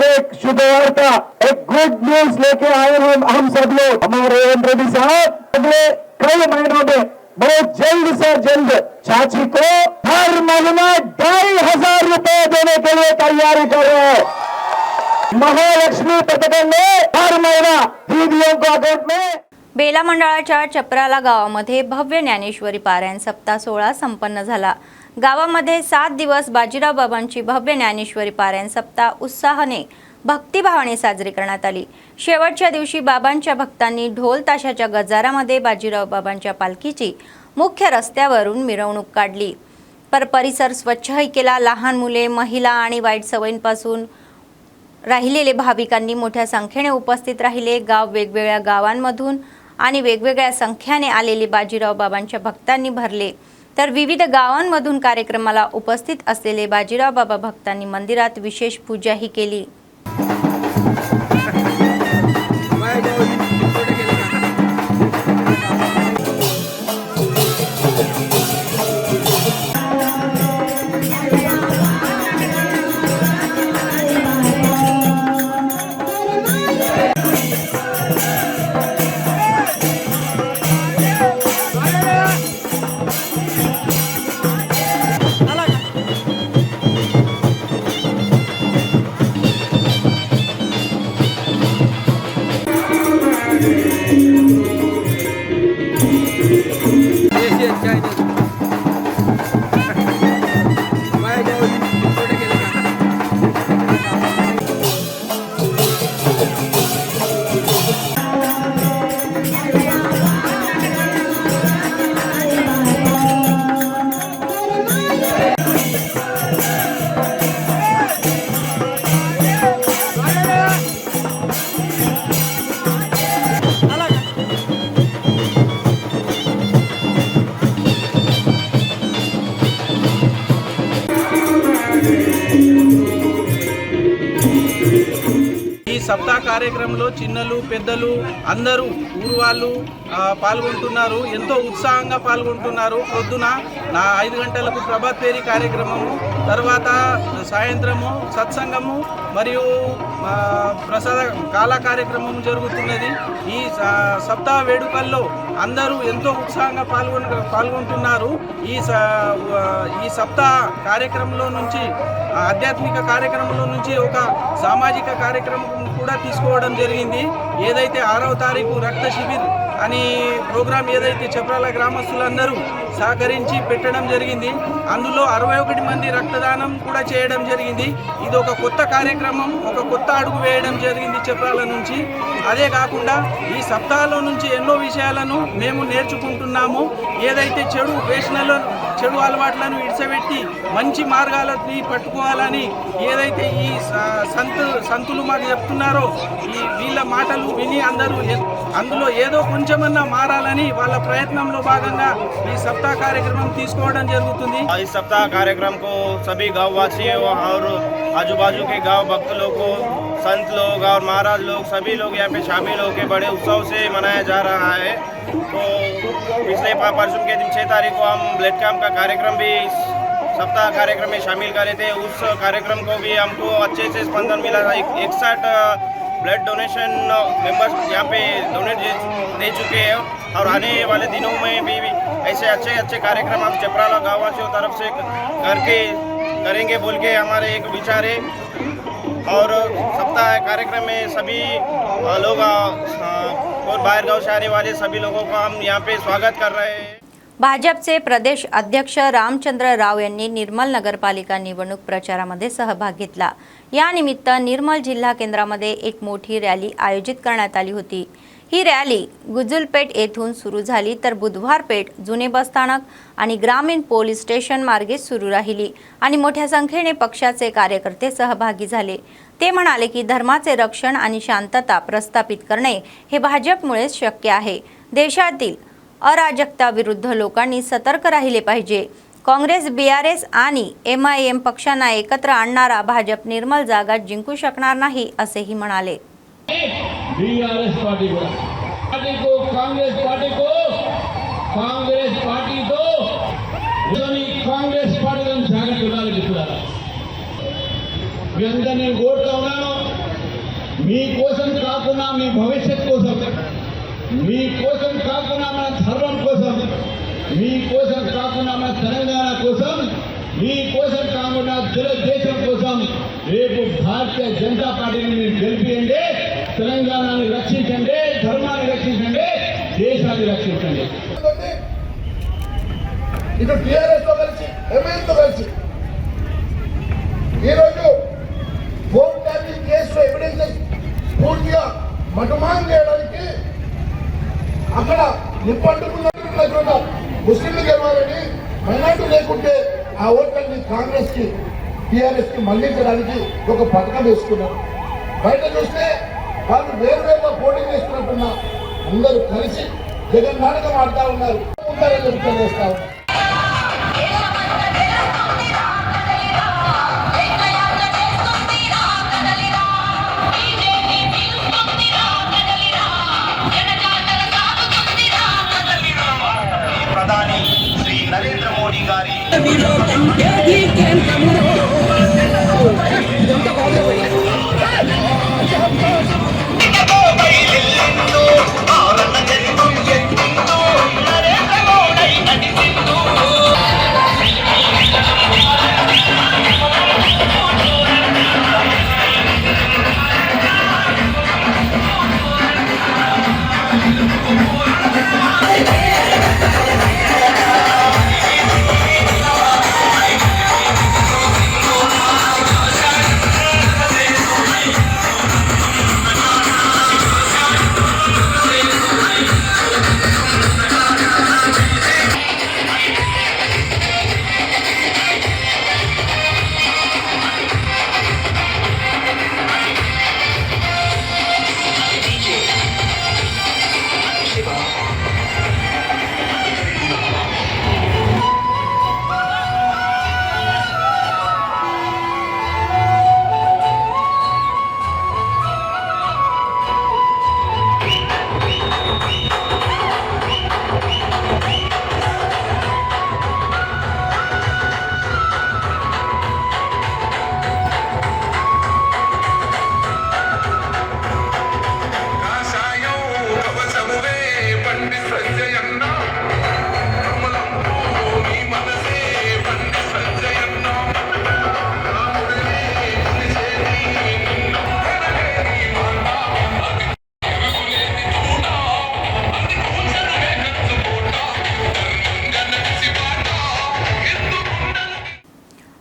एक शुभ वार्ता, एक गुड न्यूज लेके आए हम सब लोग। हमारे रेवंत रेड्डी साहब अगले कई महीनों में बहुत जल्द से जल्द चाची को हर महीना 2500 रुपए देने के लिए तैयारी कर रहे हैं। महालक्ष्मी पथकन में हर महीना दीदियों को अकाउंट में। बेला मंडळाच्या चपराला गावामध्ये भव्य ज्ञानेश्वरी पारायण सप्ताह सोहळा संपन्न झाला। गावामध्ये 7 दिवस बाजीराव बाबांची भव्य ज्ञानेश्वरी पारायण सप्ताह उत्साहाने भक्तिभावाने साजरी करण्यात आली। शेवटच्या दिवशी बाबांच्या भक्तांनी ढोल ताशाच्या गजारामध्ये बाजीराव बाबांच्या पालखीची मुख्य रस्त्यावरून मिरवणूक काढली। परिसर स्वच्छही केला। लहान मुले, महिला आणि वाईट सवयींपासून राहिलेले भाविकांनी मोठ्या संख्येने उपस्थित राहिले। वेगवेगळ्या गावांमधून आणि वेगवेगळ्या संख्येने आलेले बाजीराव बाबांच्या भक्तांनी भरले। तर विविध गावांमधून कार्यक्रमाला उपस्थित असलेले बाजीराव बाबा भक्तांनी मंदिरात विशेष पूजाही केली। సప్తాహ కార్యక్రమంలో చిన్నలు పెద్దలు అందరూ ఊరు వాళ్ళు పాల్గొంటున్నారు। ఎంతో ఉత్సాహంగా పాల్గొంటున్నారు। పొద్దున 5 గంటలకు ప్రభాత్ పేరి కార్యక్రమము, తర్వాత సాయంత్రము సత్సంగము మరియు ప్రసాద కాల కార్యక్రమం జరుగుతున్నది। ఈ సప్తాహ వేడుకల్లో అందరూ ఎంతో ఉత్సాహంగా పాల్గొంటున్నారు। ఈ సప్తాహ కార్యక్రమంలో నుంచి ఆధ్యాత్మిక కార్యక్రమంలో నుంచి ఒక సామాజిక కార్యక్రమం కూడా తీసుకోవడం జరిగింది। ఏదైతే 6వ తారీఖు రక్త శిబిర్ అని ప్రోగ్రాం ఏదైతే చప్రాల గ్రామస్తులందరూ సహకరించి పెట్టడం జరిగింది, అందులో 61 మంది రక్తదానం కూడా చేయడం జరిగింది। ఇది ఒక కొత్త కార్యక్రమం, ఒక కొత్త అడుగు వేయడం జరిగింది చప్రాల నుంచి। అదే కాకుండా ఈ సప్తాహంలో నుంచి ఎన్నో విషయాలను మేము నేర్చుకుంటున్నాము। ఏదైతే చెడు అలవాట్లను ఇడిచిపెట్టి మంచి మార్గాలని పట్టుకోవాలని ఏదైతే ఈ సంతులు మాకు చెప్తున్నారో, ఈ వీళ్ళ మాటలు విని అందరూ అందులో ఏదో కొంచెమన్నా మారాలని వాళ్ళ ప్రయత్నంలో భాగంగా ఈ सप्ताह कार्यक्रम తీసుకోవడం జరుగుతుంది। इस सप्ताह कार्यक्रम को सभी गाँव वासियों और आजू बाजू के गाँव भक्त लोग को, संत लोग और महाराज लोग, सभी लोग यहाँ पे शामिल होकर बड़े उत्सव से मनाया जा रहा है। तो पिछले परसों के दिन 6 तारीख को हम ब्लड कैंप का कार्यक्रम भी सप्ताह कार्यक्रम में शामिल करे थे। उस कार्यक्रम को भी हमको अच्छे से स्पंदन मिला था। 61 ब्लड डोनेशन मेंबर्स यहाँ पे डोनेट दे चुके हैं और आने वाले दिनों में भी ऐसे अच्छे कार्यक्रम हम चपराला गाँववासियों तरफ से करेंगे बोल के हमारे एक विचार है। और सप्ताह कार्यक्रम में सभी लोग और बाहर गाँव से आने वाले सभी लोगों का हम यहाँ पे स्वागत कर रहे हैं। भाजपचे प्रदेश अध्यक्ष रामचंद्र राव यांनी निर्मल नगरपालिका निवडणूक प्रचारामध्ये सहभाग घेतला। या निमित्त निर्मल जिल्हा केंद्रामध्ये एक मोठी रॅली आयोजित करण्यात आली होती। ही रॅली गुजुलपेठ येथून सुरू झाली तर बुधवार पेठ, जुने बसस्थानक आणि ग्रामीण पोलीस स्टेशन मार्गे सुरू राहिली आणि मोठ्या संख्येने पक्षाचे कार्यकर्ते सहभागी झाले। ते म्हणाले की धर्माचे रक्षण आणि शांतता प्रस्थापित करणे हे भाजपमुळेच शक्य आहे। देशातील अराजकताविरुद्ध लोकांनी सतर्क राहिले पाहिजे. काँग्रेस, BRS आणि MIM पक्षांना एकत्र आणणारा भाजप निर्मल जागा जिंकू शकणार नाही असेही म्हणाले. BRS पार्टी को कांग्रेस पार्टी को కాంగ్రెస్ పార్టీలను జాగ్రత్త ఉండాలి మిత్రులారా. మీ అందరినీ నేను కోరుతా ఉన్నాను, మీకోసం కాకుండా మీ భవిష్యత్ కోసం, మీకోసం కాకుండా మన ధర్మం కోసం, మీకోసం కాకుండా మన తెలంగాణ కోసం, మీకోసం కాకుండా దేశం కోసం రేపు భారతీయ జనతా పార్టీని మీరు గెలిపియండి. తెలంగాణని రక్షించండి, ధర్మాన్ని రక్షించండి, దేశాన్ని రక్షించండి. ఇటు టీఆర్ఎస్ తో కలిసి ఎంఐఎంతో కలిసి ఈరోజు హోమ్ ట్యాపింగ్ కేసులో ఎవిడెన్సెస్ పూర్తిగా మటుమానం చేయడానికి అక్కడ నిప్పట్టుకున్న చోట ముస్లింలు గెలవాలని, మైనార్టీ లేకుంటే ఆ ఓట్లని కాంగ్రెస్ కి టీఆర్ఎస్ కి మళ్లించడానికి ఒక పథకం వేసుకున్నారు. బయట చూస్తే వాళ్ళు వేరువేరుగా పోటీ చేస్తున్నట్టున్న అందరూ కలిసి జగన్ నాటకం ఆడుతూ ఉన్నారు, చేస్తా ఉన్నారు. ప్రధాని శ్రీ నరేంద్ర మోడీ గారి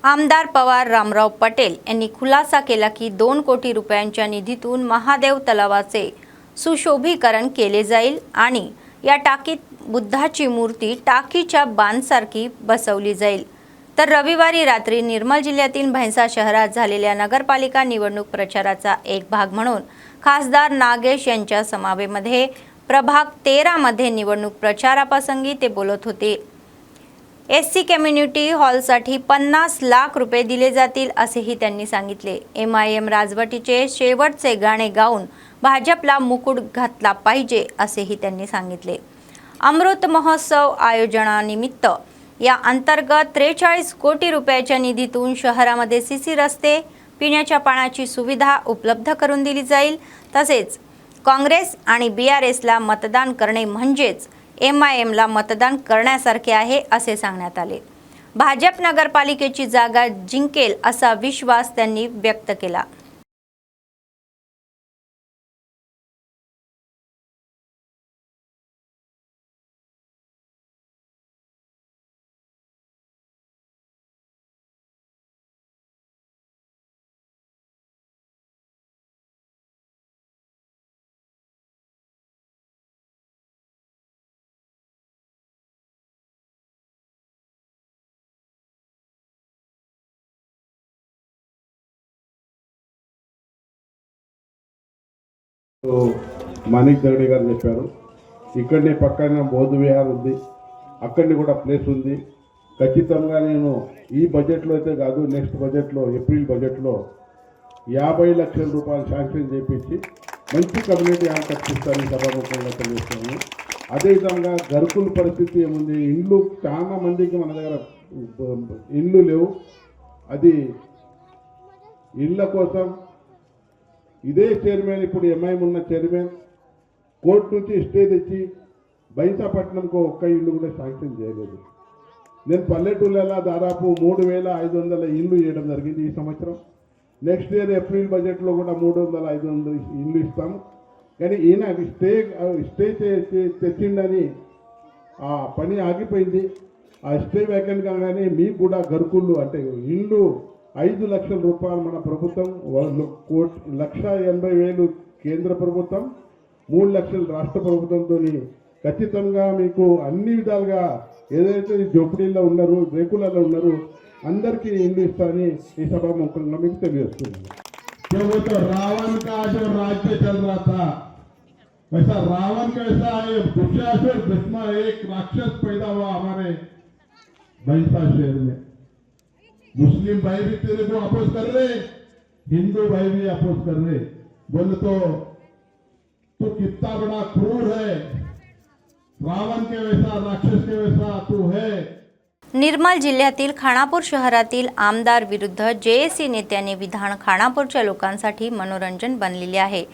आमदार पवार रामराव पटेल यांनी खुलासा केला की 2 कोटी रुपयांच्या निधीतून महादेव तलावाचे सुशोभीकरण केले जाईल आणि या टाकीत बुद्धाची मूर्ती टाकीच्या बांधसारखी बसवली जाईल. तर रविवारी रात्री निर्मल जिल्ह्यातील भैंसा शहरात झालेल्या नगरपालिका निवडणूक प्रचाराचा एक भाग म्हणून खासदार नागेश यांच्या समावेमध्ये प्रभाग 13 मध्ये निवडणूक प्रचाराप्रसंगी ते बोलत होते. SC कम्युनिटी हॉलसाठी 50 लाख रुपये दिले जातील असेही त्यांनी सांगितले. MIM राजवटीचे शेवटचे गाणे गाऊन भाजपला मुकुट घातला पाहिजे असेही त्यांनी सांगितले. अमृत महोत्सव आयोजनानिमित्त या अंतर्गत 43 कोटी रुपयाच्या निधीतून शहरामध्ये CC रस्ते, पिण्याच्या पाण्याची सुविधा उपलब्ध करून दिली जाईल. तसेच काँग्रेस आणि BRS ला मतदान करणे म्हणजेच MIM ला मतदान करण्यासारखे आहे असे सांगण्यात आले. भाजप नगरपालिकेची जागा जिंकेल असा विश्वास त्यांनी व्यक्त केला. మాణిక్ దర్డే గారు చెప్పారు. ఇక్కడనే పక్కన బౌద్ధ విహార్ ఉంది, అక్కడనే కూడా ప్లేస్ ఉంది. ఖచ్చితంగా నేను ఈ బడ్జెట్లో అయితే కాదు, నెక్స్ట్ బడ్జెట్లో ఏప్రిల్ బడ్జెట్లో 50 లక్షల రూపాయలు శాంక్షన్ చేయించి మంచి కమ్యూనిటీ హాల్ కట్టిస్తానని సభాముఖంగా తెలియజేస్తాను. అదేవిధంగా గరుకుల పరిస్థితి ఏముంది, ఇండ్లు చాలా మందికి మన దగ్గర ఇండ్లు లేవు. అది ఇళ్ళ కోసం ఇదే చైర్మన్, ఇప్పుడు ఎంఐఎం ఉన్న చైర్మన్ కోర్టు నుంచి స్టే తెచ్చి బైంసాపట్నంకు ఒక్క ఇల్లు కూడా శాంక్షన్ చేయలేదు. నేను పల్లెటూళ్ళలో దాదాపు 3500 ఇల్లు ఇవ్వడం జరిగింది ఈ సంవత్సరం. నెక్స్ట్ ఇయర్ ఏప్రిల్ బడ్జెట్లో కూడా 300-500 ఇల్లు ఇస్తాము. కానీ ఈయన స్టే తెచ్చిండని ఆ పని ఆగిపోయింది. ఆ స్టే వేకెంట్ కాగానే మీకు కూడా గరుకుళ్ళు అంటే ఇల్లు 5 లక్షల రూపాయలు మన ప్రభుత్వం, 1,80,000 కేంద్ర ప్రభుత్వం, 3 లక్షలు రాష్ట్ర ప్రభుత్వంతో ఖచ్చితంగా మీకు అన్ని విధాలుగా ఏదైతే జోపిడీల్లో ఉన్నారు, రేకులలో ఉన్నారు, అందరికీ ఇల్లు ఇస్తానని ఈ సభాముఖంగా మీకు తెలియజేస్తున్నాను. तो रावण का जो राज्य चल रहा था, वैसा रावण का ऐसा दुशासन जिसमें एक राक्षस पैदा हुआ हमारे भैंसा शहर में. मुस्लिम भाई भी तेरे को अपोज कर रहे, हिंदू भाई भी अपोज कर रहे. बोले तो तू कितना बड़ा क्रूर है, रावण के वैसा राक्षस के वैसा तू है. निर्मल जिल्ह्यातील खानापूर शहरातील आमदार विरुद्ध जेएसी नेत्यांनी विधान खानापूरच्या लोकांसाठी मनोरंजन बनलेले आहे.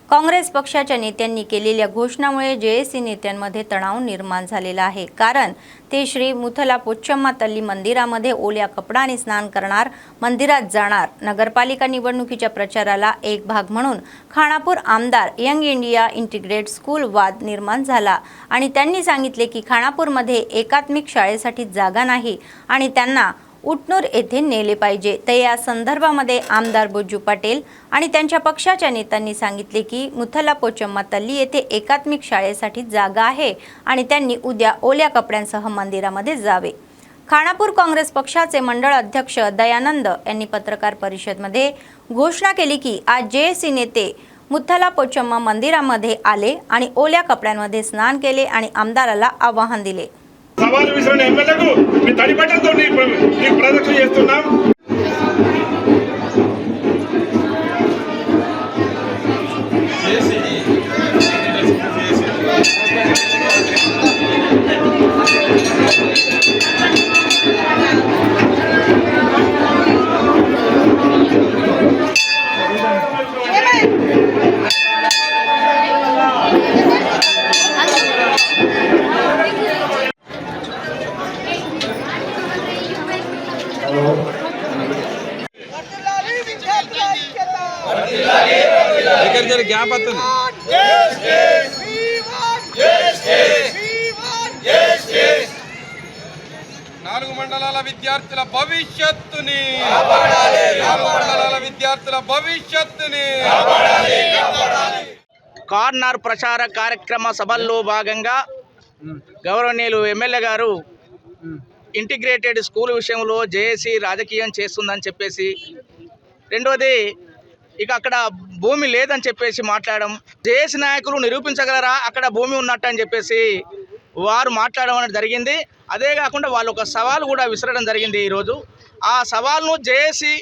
काँग्रेस पक्षाच्या नेत्यांनी केलेल्या घोषणामुळे जेएसी नेत्यांमध्ये तणाव निर्माण झालेला आहे. कारण ते श्री मुथला पोचम्मा तल्ली मंदिरामध्ये ओल्या कपड्याने स्नान करणार, मंदिरात जाणार. नगरपालिका निवडणुकीच्या प्रचाराला एक भाग म्हणून खानापूर आमदार यंग इंडिया इंटिग्रेटेड स्कूल वाद निर्माण झाला आणि त्यांनी सांगितले की खानापूरमध्ये एकात्मिक शाळेसाठी जागा नाही आणि त्यांना उटनूर येथे नेले पाहिजे. तर या संदर्भामध्ये आमदार बोजू पटेल आणि त्यांच्या पक्षाच्या नेत्यांनी सांगितले की मुथला पोचम्मा तल्ली येथे एकात्मिक शाळेसाठी जागा आहे आणि त्यांनी उद्या ओल्या कपड्यांसह मंदिरामध्ये जावे. खानापूर काँग्रेस पक्षाचे मंडळ अध्यक्ष दयानंद यांनी पत्रकार परिषदेमध्ये घोषणा केली की आज जेएसी नेते मुथला पोचम्मा मंदिरामध्ये आले आणि ओल्या कपड्यांमध्ये स्नान केले आणि आमदाराला आवाहन दिले. సవాల్ విసిరిన ఎమ్మెల్యేకు మీ తడిబట్టలతో నీకు ప్రదక్షిణ చేస్తున్నాం. గ్యాప్ వస్తుంది. నాలుగు మండలాల విద్యార్థుల భవిష్యత్తుని, విద్యార్థుల భవిష్యత్తుని. కార్నర్ ప్రచార కార్యక్రమ సభల్లో భాగంగా గౌరవనీయులు ఎమ్మెల్యే గారు ఇంటిగ్రేటెడ్ స్కూల్ విషయంలో జేఏసీ రాజకీయం చేస్తుందని చెప్పేసి, రెండోది ఇక అక్కడ భూమి లేదని చెప్పేసి మాట్లాడడం, జేఏసీ నాయకులు నిరూపించగలరా అక్కడ భూమి ఉన్నట్టు అని చెప్పేసి వారు మాట్లాడడం అనేది జరిగింది. అదే కాకుండా వాళ్ళు ఒక సవాల్ కూడా విసరడం జరిగింది ఈరోజు. ఆ సవాల్ను జేఏసీ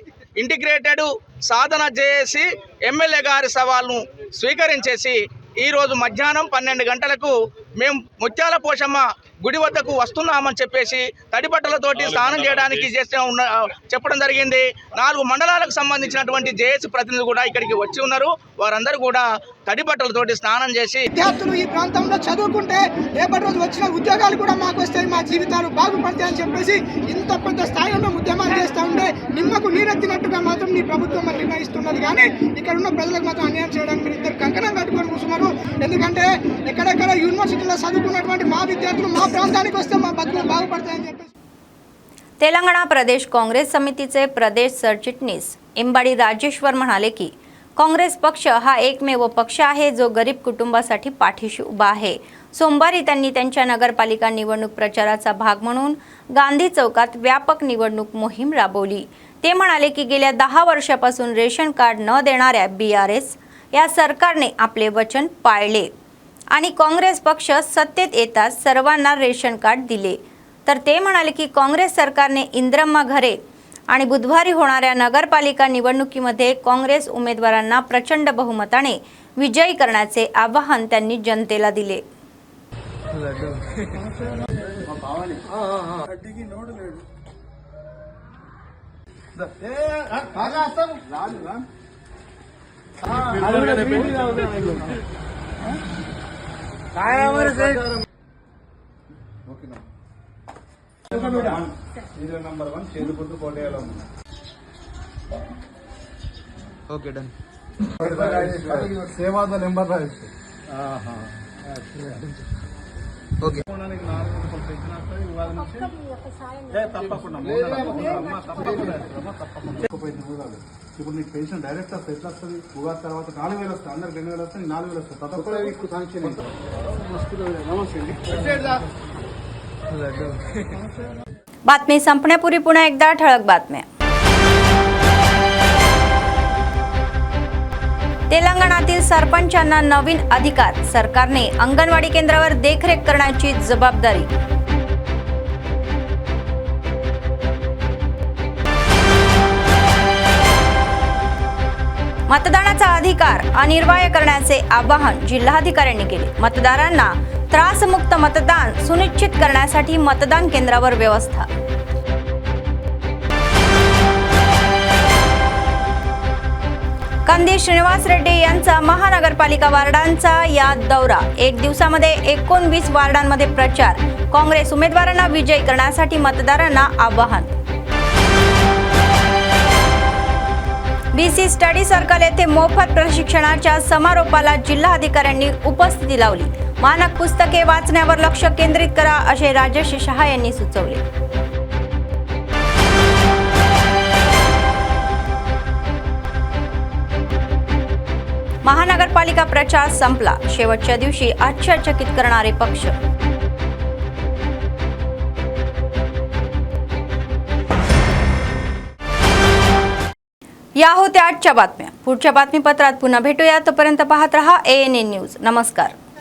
ఇంటిగ్రేటెడ్ సాధన జేఏసీ ఎమ్మెల్యే గారి సవాల్ను స్వీకరించేసి ఈరోజు మధ్యాహ్నం 12 గంటలకు మేము ముత్యాల పోషమ్మ గుడి వద్దకు వస్తున్నామని చెప్పేసి తడిబట్టలతోటి స్నానం చేయడానికి చెప్పడం జరిగింది. 4 మండలాలకు సంబంధించినటువంటి జేఏసీ ప్రతినిధులు కూడా ఇక్కడికి వచ్చి ఉన్నారు. వారందరూ కూడా తడిబట్టలతోటి స్నానం చేసి, విద్యార్థులు ఈ ప్రాంతంలో చదువుకుంటే రేపటి రోజు వచ్చిన ఉద్యోగాలు కూడా మాకు వస్తాయి, మా జీవితాలు బాగుపడతాయని చెప్పేసి ఇంత పెద్ద స్థాయిలో ఉద్యమాలు చేస్తూ ఉంటే నిమ్మకు నీరెత్తినట్టుగా మాత్రం మీ ప్రభుత్వం నిర్ణయిస్తున్నది. కానీ ఇక్కడ ఉన్న ప్రజలకు మాత్రం అన్యాయం చేయడానికి మీరు ఇద్దరు కంకణం కట్టుకొని కూర్చున్నారు. ఎందుకంటే ఎక్కడెక్కడ యూనివర్సిటీలో చదువుకున్నటువంటి మా విద్యార్థులు మా ప్రాంతానికి వస్తే మా బతుకులు బాగుపడతాయని చెప్పేసి. तेलंगणा प्रदेश काँग्रेस समितीचे प्रदेश सरचिटणीस इंबाडी राजेश्वर म्हणाले की काँग्रेस पक्ष हा एकमेव पक्ष आहे जो गरीब कुटुंबासाठी पाठीशी उभा आहे. सोमवारी त्यांनी त्यांच्या नगरपालिका निवडणूक प्रचाराचा भाग म्हणून गांधी चौकात व्यापक निवडणूक मोहीम राबवली. ते म्हणाले की गेल्या 10 वर्षापासून रेशन कार्ड न देणाऱ्या BRS या सरकारने आपले वचन पाळले आणि काँग्रेस पक्ष सत्तेत येताच सर्वांना रेशन कार्ड दिले. तर ते म्हणाले की काँग्रेस सरकारने इंदिरम्मा घरे आणि बुधवारी होणाऱ्या नगरपालिका निवडणुकीमध्ये काँग्रेस उमेदवारांना प्रचंड बहुमताने विजयी करण्याचे आवाहन त्यांनी जनतेला दिले. ఓకే డన్ సేవా నెంబర్ ఓకే ఇప్పుడు నీకు పెన్షన్ డైరెక్ట్ వస్తుంది ఎట్లా వస్తుంది ఉగాది తర్వాత 4,000 వస్తుంది అందరికి 2,000 వస్తుంది 4,000 వస్తుంది ప్రతి ఒక్కరికి శాంక్షన్ बातमी संपण्यापूर्वी पुन्हा एकदा ठळक बातम्या. तेलंगणातील सरपंचांना नवीन अधिकार. सरकारने अंगणवाडी केंद्रावर देखरेख करण्याची जबाबदारी. मतदानाचा अधिकार अनिर्वाय करण्याचे आवाहन जिल्हाधिकाऱ्यांनी केले. मतदारांना त्रासमुक्त मतदान सुनिश्चित करण्यासाठी मतदान केंद्रावर व्यवस्था. कंदी श्रीनिवास रेड्डी यांचा महानगरपालिका वार्डांचा या दौरा. 1 दिवसामध्ये 19 वार्डांमध्ये प्रचार. काँग्रेस उमेदवारांना विजयी करण्यासाठी मतदारांना आवाहन. बीसी स्टडी सर्कल येथे मोफत प्रशिक्षणाच्या समारोपाला जिल्हाधिकाऱ्यांनी उपस्थिती लावली. मानक पुस्तके वाचण्यावर लक्ष केंद्रित करा असे राजेश शहा यांनी सुचवले. महानगरपालिका प्रचार संपला. शेवटच्या दिवशी आश्चर्यचकित करणारे पक्ष. या होत्या आजच्या बातम्या. पुढच्या बातमीपत्रात पुन्हा भेटूया. तोपर्यंत पाहत रहा ANN न्यूज. नमस्कार.